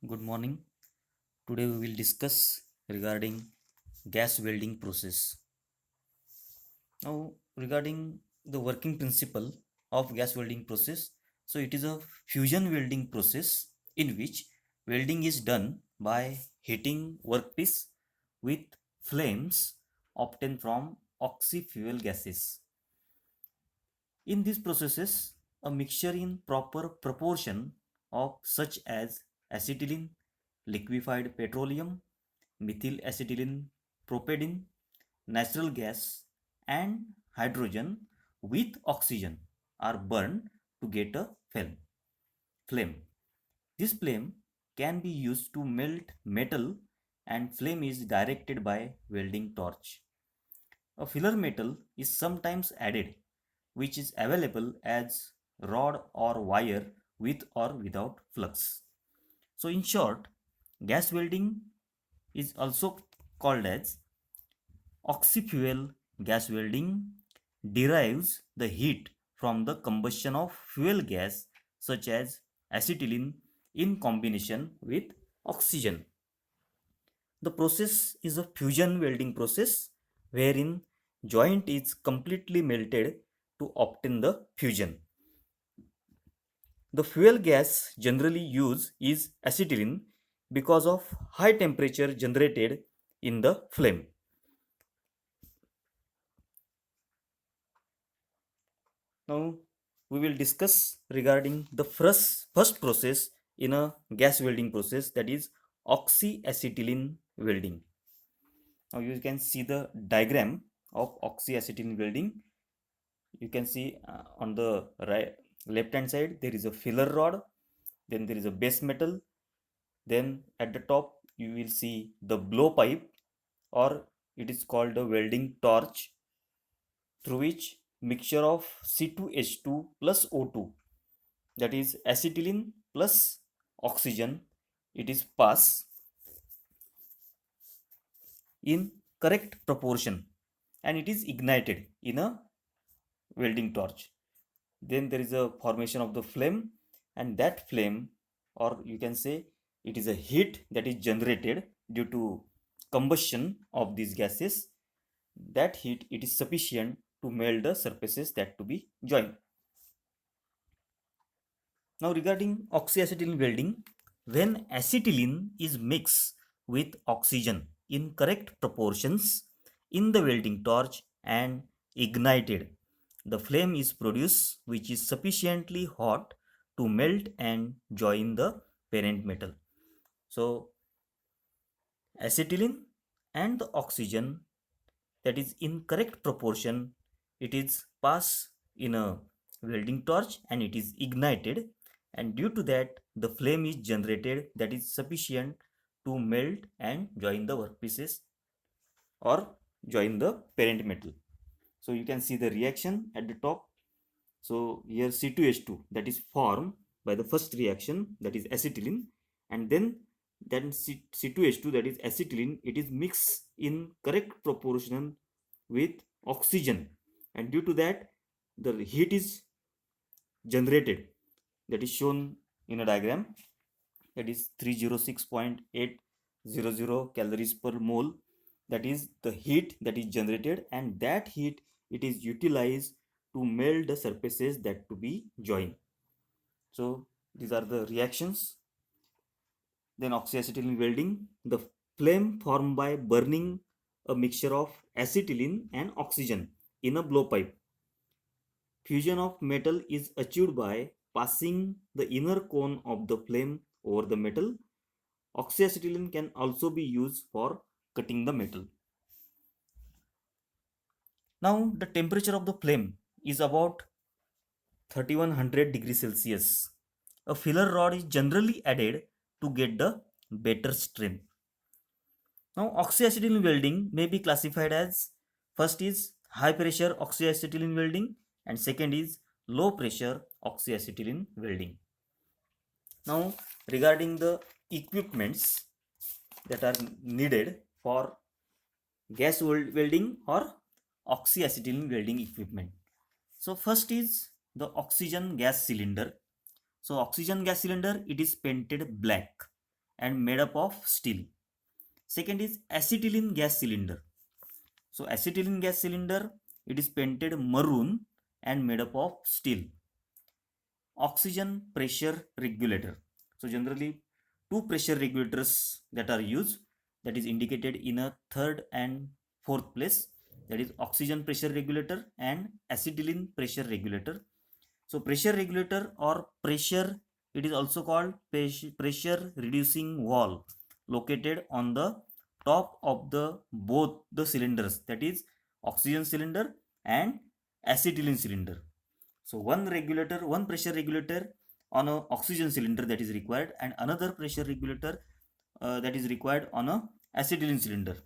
Good morning. Today we will discuss regarding gas welding process. Now, regarding the working principle of gas welding process, so it is a fusion welding process in which welding is done by heating workpiece with flames obtained from oxy-fuel gases. In these processes, a mixture in proper proportion of such as acetylene, liquefied petroleum, methyl acetylene, propane, natural gas, and hydrogen with oxygen are burned to get a flame. This flame can be used to melt metal and flame is directed by welding torch. A filler metal is sometimes added, which is available as rod or wire with or without flux. So, in short, gas welding is also called as oxy-fuel gas welding derives the heat from the combustion of fuel gas such as acetylene in combination with oxygen. The process is a fusion welding process wherein joint is completely melted to obtain the fusion. The fuel gas generally used is acetylene because of high temperature generated in the flame. Now we will discuss regarding the first process in a gas welding process, that is oxyacetylene welding. Now you can see the diagram of oxyacetylene welding. You can see on the right left hand side there is a filler rod, then there is a base metal, then at the top you will see the blow pipe, or it is called a welding torch, through which mixture of C2H2 plus O2, that is acetylene plus oxygen, it is passed in correct proportion and it is ignited in a welding torch. Then there is a formation of the flame, and that flame, or you can say it is a heat that is generated due to combustion of these gases. That heat, it is sufficient to melt the surfaces that to be joined. Now regarding oxyacetylene welding, when acetylene is mixed with oxygen in correct proportions in the welding torch and ignited, the flame is produced which is sufficiently hot to melt and join the parent metal. So acetylene and the oxygen, that is in correct proportion, it is passed in a welding torch and it is ignited, and due to that the flame is generated that is sufficient to melt and join the workpieces or join the parent metal. So you can see the reaction at the top. So here C2H2 that is formed by the first reaction, that is acetylene, and then C2H2, that is acetylene, it is mixed in correct proportion with oxygen, and due to that the heat is generated, that is shown in a diagram, that is 306.800 calories per mole. That is the heat that is generated, and that heat it is utilized to melt the surfaces that to be joined. So these are the reactions. Then oxyacetylene welding, the flame formed by burning a mixture of acetylene and oxygen in a blowpipe. Fusion of metal is achieved by passing the inner cone of the flame over the metal. Oxyacetylene can also be used for cutting the metal. Now the temperature of the flame is about 3100 degrees Celsius. A filler rod is generally added to get the better strength. Now oxyacetylene welding may be classified as, first is high pressure oxyacetylene welding and second is low pressure oxyacetylene welding. Now regarding the equipments that are needed for gas welding or oxyacetylene welding equipment. So first is the oxygen gas cylinder. So oxygen gas cylinder, it is painted black and made up of steel. Second is acetylene gas cylinder. So acetylene gas cylinder, it is painted maroon and made up of steel. Oxygen pressure regulator. So generally two pressure regulators that are used, that is indicated in a third and fourth place, that is oxygen pressure regulator and acetylene pressure regulator. So pressure regulator or pressure, it is also called pressure reducing valve, located on the top of the both the cylinders, that is oxygen cylinder and acetylene cylinder. So one pressure regulator on a oxygen cylinder that is required, and another pressure regulator that is required on a acetylene cylinder.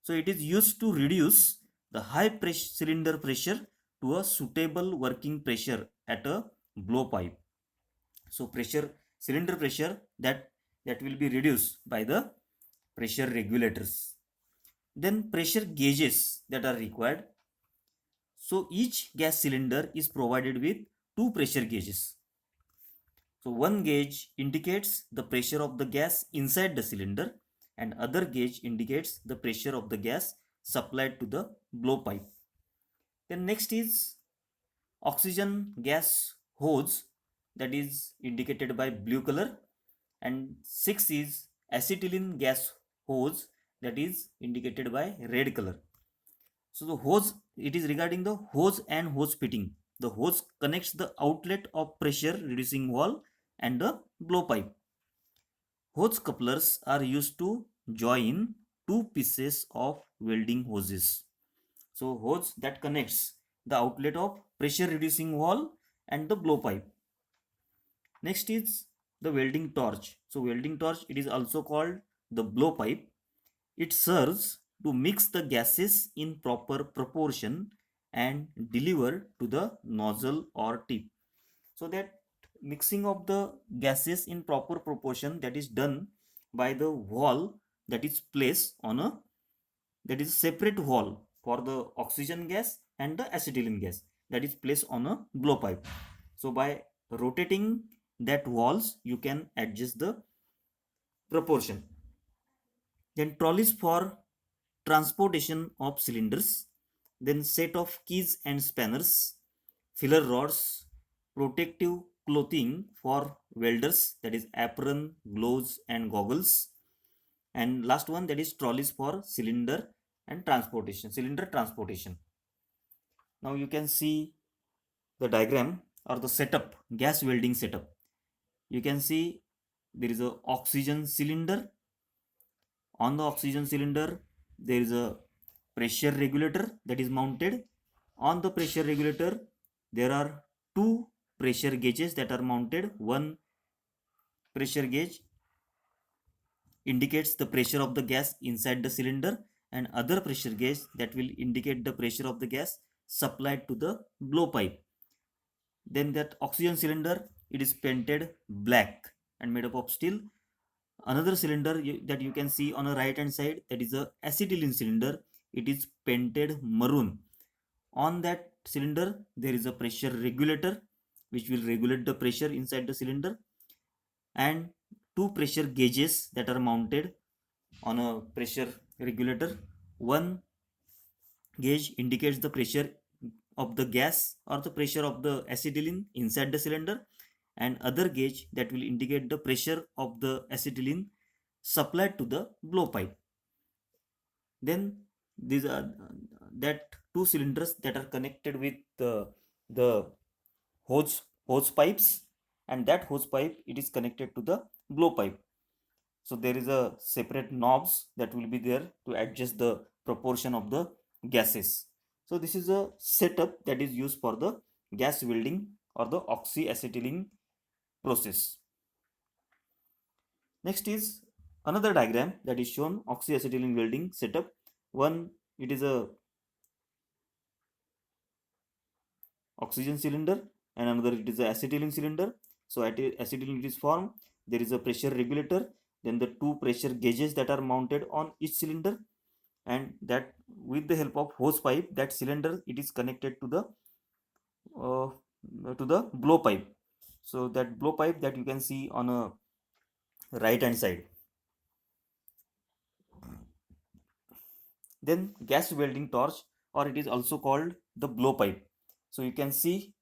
So it is used to reduce the high pressure cylinder pressure to a suitable working pressure at a blowpipe. So pressure cylinder pressure that will be reduced by the pressure regulators. Then pressure gauges that are required. So each gas cylinder is provided with two pressure gauges. So one gauge indicates the pressure of the gas inside the cylinder, and other gauge indicates the pressure of the gas supplied to the blowpipe. Then next is oxygen gas hose, that is indicated by blue color, and 6 is acetylene gas hose, that is indicated by red color. So the hose, it is regarding the hose and hose fitting. The hose connects the outlet of pressure reducing valve and the blowpipe. Hose couplers are used to join two pieces of welding hoses. So hose that connects the outlet of pressure reducing valve and the blowpipe. Next is the welding torch. So welding torch, it is also called the blowpipe. It serves to mix the gases in proper proportion and deliver to the nozzle or tip. So that mixing of the gases in proper proportion, that is done by the valve that is placed on a, that is separate valve for the oxygen gas and the acetylene gas, that is placed on a blowpipe. So by rotating that valves, you can adjust the proportion. Then trolleys for transportation of cylinders, then set of keys and spanners, filler rods, protective clothing for welders, that is apron, gloves and goggles, and last one, that is trolleys for cylinder and transportation, cylinder transportation. Now you can see the diagram or the setup, gas welding setup. You can see there is a oxygen cylinder. On the oxygen cylinder, there is a pressure regulator that is mounted. On the pressure regulator, there are two pressure gauges that are mounted. One pressure gauge indicates the pressure of the gas inside the cylinder, and other pressure gauge that will indicate the pressure of the gas supplied to the blowpipe. Then that oxygen cylinder, it is painted black and made up of steel. Another cylinder that you can see on the right hand side, that is a acetylene cylinder, it is painted maroon. On that cylinder there is a pressure regulator which will regulate the pressure inside the cylinder, and two pressure gauges that are mounted on a pressure regulator. One gauge indicates the pressure of the gas or the pressure of the acetylene inside the cylinder, and other gauge that will indicate the pressure of the acetylene supplied to the blowpipe. Then these are that two cylinders that are connected with the hose pipes, and that hose pipe, it is connected to the blowpipe. So there is a separate knobs that will be there to adjust the proportion of the gases. So this is a setup that is used for the gas welding or the oxyacetylene process. Next is another diagram that is shown oxyacetylene welding setup. One, it is a oxygen cylinder, and another it is a acetylene cylinder. So at acetylene it is formed, there is a pressure regulator, then the two pressure gauges that are mounted on each cylinder, and that with the help of hose pipe, that cylinder, it is connected uh, to the blow pipe. So that blow pipe that you can see on a right hand side, Then gas welding torch, or it is also called the blowpipe. So you can see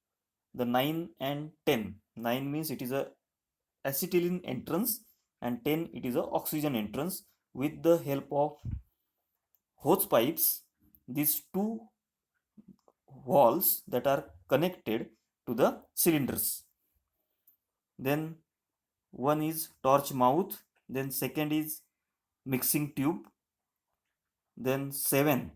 the 9 and 10. 9 means it is a acetylene entrance, and 10 it is a oxygen entrance. With the help of hose pipes, these two walls that are connected to the cylinders. Then one is torch mouth, then second is mixing tube, then 6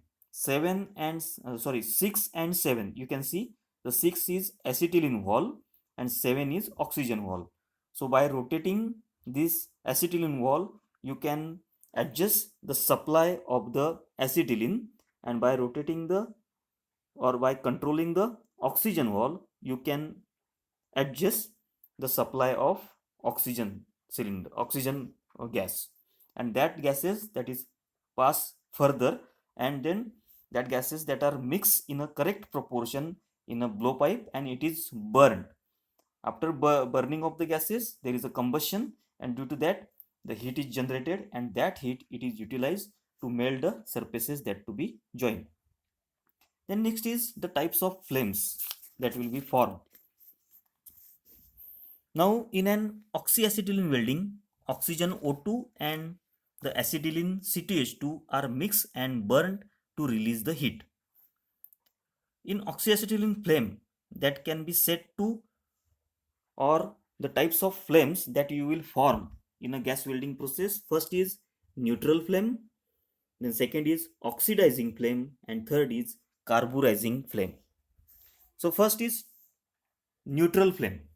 and 7, you can see the 6 is acetylene wall and 7 is oxygen wall. So by rotating this acetylene wall, you can adjust the supply of the acetylene, and by rotating the, or by controlling the oxygen wall, you can adjust the supply of oxygen gas, and that gases that is pass further, and then that gases that are mixed in a correct proportion in a blowpipe, and it is burned. After burning of the gases, there is a combustion, and due to that the heat is generated, and that heat it is utilized to melt the surfaces that to be joined. Then next is the types of flames that will be formed. Now, in an oxyacetylene welding, oxygen O2 and the acetylene C2H2 are mixed and burned to release the heat. In oxyacetylene flame, that can be set to, or the types of flames that you will form in a gas welding process. First is neutral flame, then second is oxidizing flame, and third is carburizing flame. So first is neutral flame.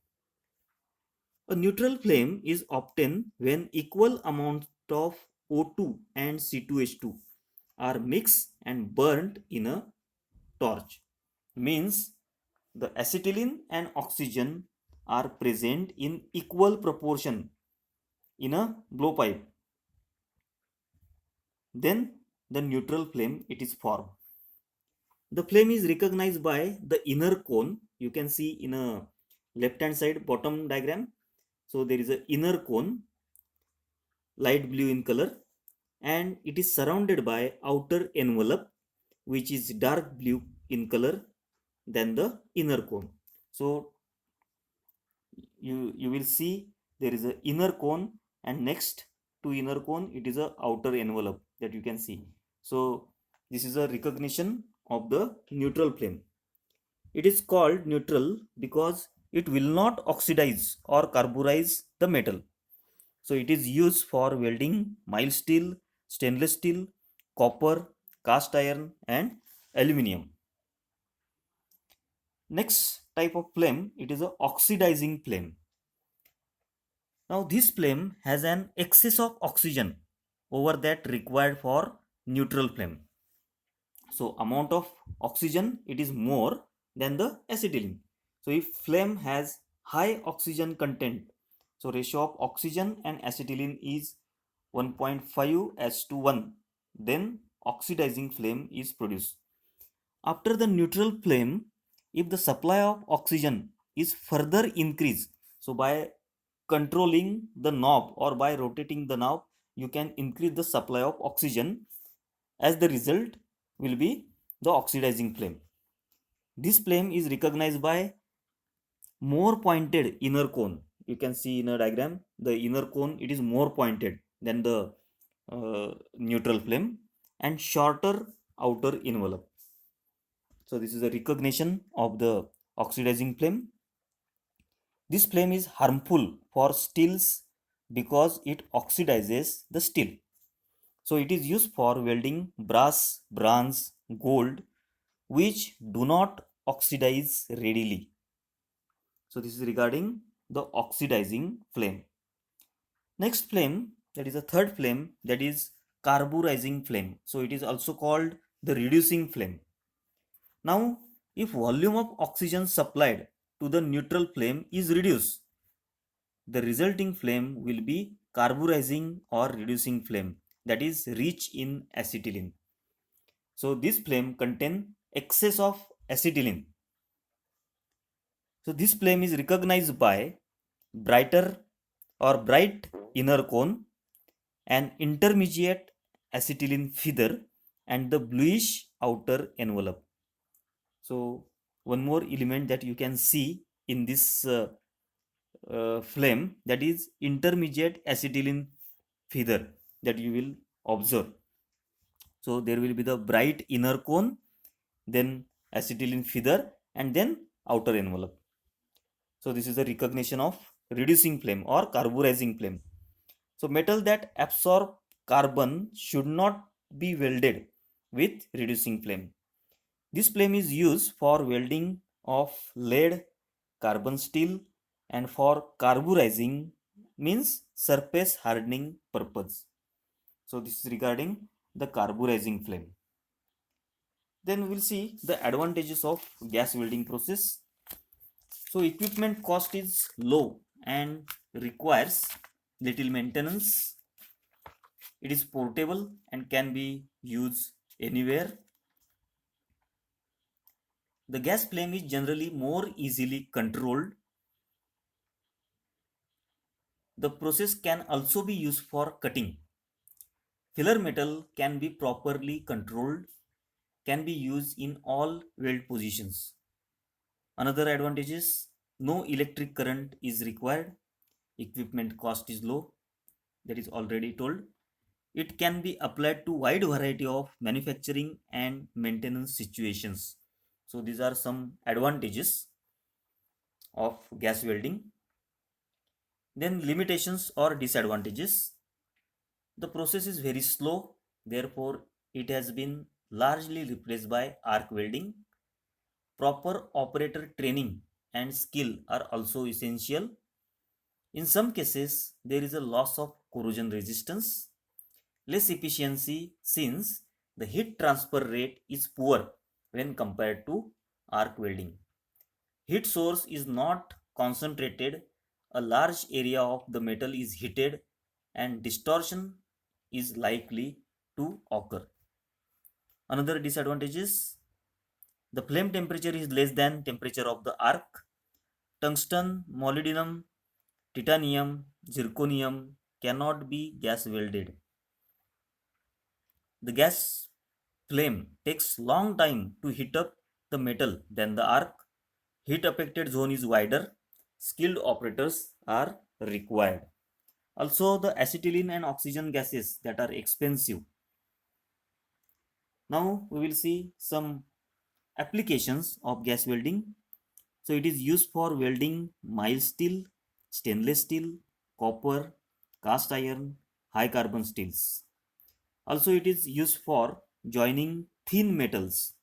A neutral flame is obtained when equal amount of O2 and C2H2 are mixed and burnt in a torch. Means the acetylene and oxygen are present in equal proportion in a blowpipe. Then the neutral flame it is formed. The flame is recognized by the inner cone. You can see in a left hand side bottom diagram. So there is an inner cone, light blue in color, and it is surrounded by outer envelope which is dark blue in color than the inner cone. So you will see there is a inner cone, and next to inner cone it is a outer envelope that you can see. So this is a recognition of the neutral flame. It is called neutral because it will not oxidize or carburize the metal. So it is used for welding mild steel, stainless steel, copper, cast iron, and aluminium. Next type of flame, it is a oxidizing flame. Now this flame has an excess of oxygen over that required for neutral flame. So amount of oxygen it is more than the acetylene. So if flame has high oxygen content, so ratio of oxygen and acetylene is 1.5:1, then oxidizing flame is produced. After the neutral flame, if the supply of oxygen is further increased, so by controlling the knob or by rotating the knob, you can increase the supply of oxygen. As the result will be the oxidizing flame. This flame is recognized by more pointed inner cone. You can see in a diagram the inner cone it is more pointed than the neutral flame, and shorter outer envelope. So this is a recognition of the oxidizing flame. This flame is harmful for steels because it oxidizes the steel. So it is used for welding brass, bronze, gold, which do not oxidize readily. So this is regarding the oxidizing flame. Next flame, that is a third flame, that is carburizing flame. So it is also called the reducing flame. Now, if volume of oxygen supplied to the neutral flame is reduced, the resulting flame will be carburizing or reducing flame, that is rich in acetylene. So this flame contain excess of acetylene. So this flame is recognized by brighter or bright inner cone, an intermediate acetylene feather, and the bluish outer envelope. So one more element that you can see in this flame, that is intermediate acetylene feather, that you will observe. So there will be the bright inner cone, then acetylene feather, and then outer envelope. So this is a recognition of reducing flame or carburizing flame. So metal that absorb carbon should not be welded with reducing flame. This flame is used for welding of lead, carbon steel, and for carburizing, means surface hardening purpose. So this is regarding the carburizing flame. Then we will see the advantages of gas welding process. So equipment cost is low and requires little maintenance. It is portable and can be used anywhere. The gas flame is generally more easily controlled. The process can also be used for cutting. Filler metal can be properly controlled, can be used in all weld positions. Another advantage is no electric current is required. Equipment cost is low, that is already told. It can be applied to wide variety of manufacturing and maintenance situations. So these are some advantages of gas welding. Then limitations or disadvantages. The process is very slow, therefore it has been largely replaced by arc welding. Proper operator training and skill are also essential. In some cases, there is a loss of corrosion resistance, less efficiency since the heat transfer rate is poor when compared to arc welding. Heat source is not concentrated, a large area of the metal is heated and distortion is likely to occur. Another disadvantage is the flame temperature is less than temperature of the arc. Tungsten, molybdenum, titanium, zirconium cannot be gas welded. The gas flame takes long time to heat up the metal than the arc. Heat affected zone is wider. Skilled operators are required. Also, the acetylene and oxygen gases that are expensive. Now we will see some applications of gas welding. So it is used for welding mild steel, stainless steel, copper, cast iron, high carbon steels. Also it is used for joining thin metals.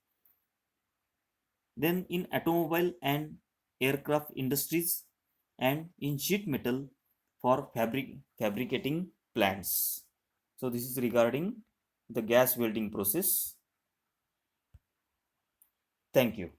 Then in automobile and aircraft industries, and in sheet metal for fabricating plants. So this is regarding the gas welding process. Thank you.